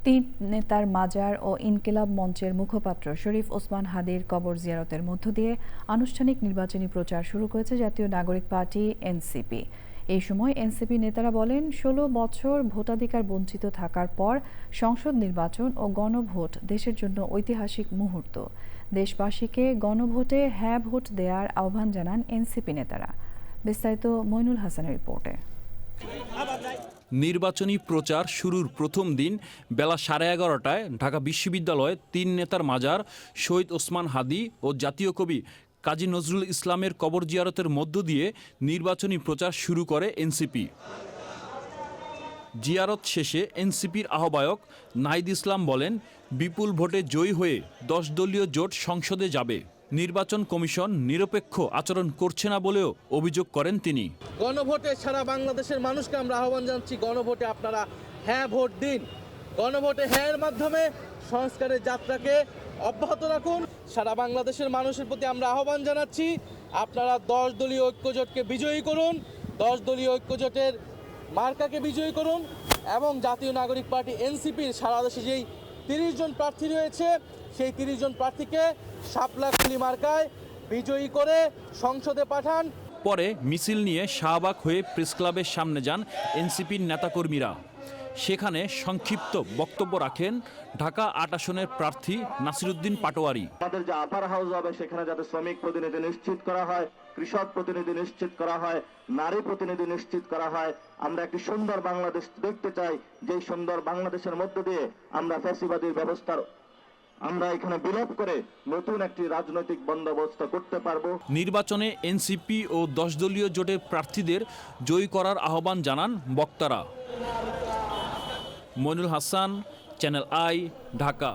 তিন নেতার মাজার ও ইনকিলাব মঞ্চের মুখপাত্র শরীফ ওসমান হাদির কবর জিয়ারতের মধ্য দিয়ে আনুষ্ঠানিক নির্বাচনী প্রচার শুরু করেছে জাতীয় নাগরিক পার্টি এনসিপি। এই সময় এনসিপি নেতারা বলেন, ১৬ বছর ভোটাধিকার বঞ্চিত থাকার পর সংসদ নির্বাচন ও গণভোট দেশের জন্য ঐতিহাসিক মুহূর্ত। দেশবাসীকে গণভোটে হ্যাঁ ভোট দেওয়ার আহ্বান জানান এনসিপি নেতারা। বিস্তারিত মইনুল হাসানের রিপোর্টে। নির্বাচনী প্রচার শুরুর প্রথম দিন বেলা 11:30টায় ঢাকা বিশ্ববিদ্যালয়ে তিন নেতার মাজার, শহীদ ওসমান হাদি ও জাতীয় কবি কাজী নজরুল ইসলামের কবর জিয়ারতের মধ্য দিয়ে নির্বাচনী প্রচার শুরু করে এনসিপি। জিয়ারত শেষে এনসিপির আহ্বায়ক নাহিদ ইসলাম বলেন, বিপুল ভোটে জয়ী হয়ে 10 দলীয় জোট সংসদে যাবে। নির্বাচন কমিশন নিরপেক্ষ আচরণ করছে না বলেও অভিযোগ করেন তিনি। গণভোটে সারা বাংলাদেশের মানুষকে আমরা আহ্বান জানাচ্ছি, গণভোটে আপনারা হ্যাঁ ভোট দিন। গণভোটে হ্যাঁ এর মাধ্যমে সংস্কারের যাত্রাকে অব্যাহত রাখুন। সারা বাংলাদেশের মানুষের প্রতি আমরা আহ্বান জানাচ্ছি, আপনারা 10 দলীয় ঐক্যজোটকে বিজয়ী করুন, 10 দলীয় ঐক্যজোটের মার্কাকে বিজয়ী করুন এবং জাতীয় নাগরিক পার্টি এনসিপির সারা দেশে যেই 30 জন প্রার্থী রয়েছে সেই 30 জন প্রার্থীকে শাপলা খুলি মার্কায় বিজয়ী করে সংসদে পাঠান। পরে মিছিল নিয়ে শাহবাগ হয়ে প্রেস ক্লাবের সামনে যান এনসিপির নেতাকর্মীরা। সেখানে সংক্ষিপ্ত বক্তব্য রাখেন ঢাকা 8 আসনের প্রার্থী নাসিরউদ্দিন পাটোয়ারি। আমাদের যে আপার হাউস হবে সেখানে যাতে শ্রমিক প্রতিনিধি নিশ্চিত করা হয়, কৃষক প্রতিনিধি নিশ্চিত করা হয়, নারী প্রতিনিধি নিশ্চিত করা হয়। আমরা একটি সুন্দর বাংলাদেশ দেখতে চাই, যে সুন্দর বাংলাদেশের মধ্য দিয়ে আমরা ফ্যাসিবাদী ব্যবস্থার আমরা এখানে বিলোপ করে নতুন একটি রাজনৈতিক বন্দোবস্ত করতে পারবো। নির্বাচনে এনসিপি ও 10 দলীয় জোটের প্রার্থীদের জয়ী করার আহ্বান জানান বক্তারা। Moinul Hasan, channel i, Dhaka.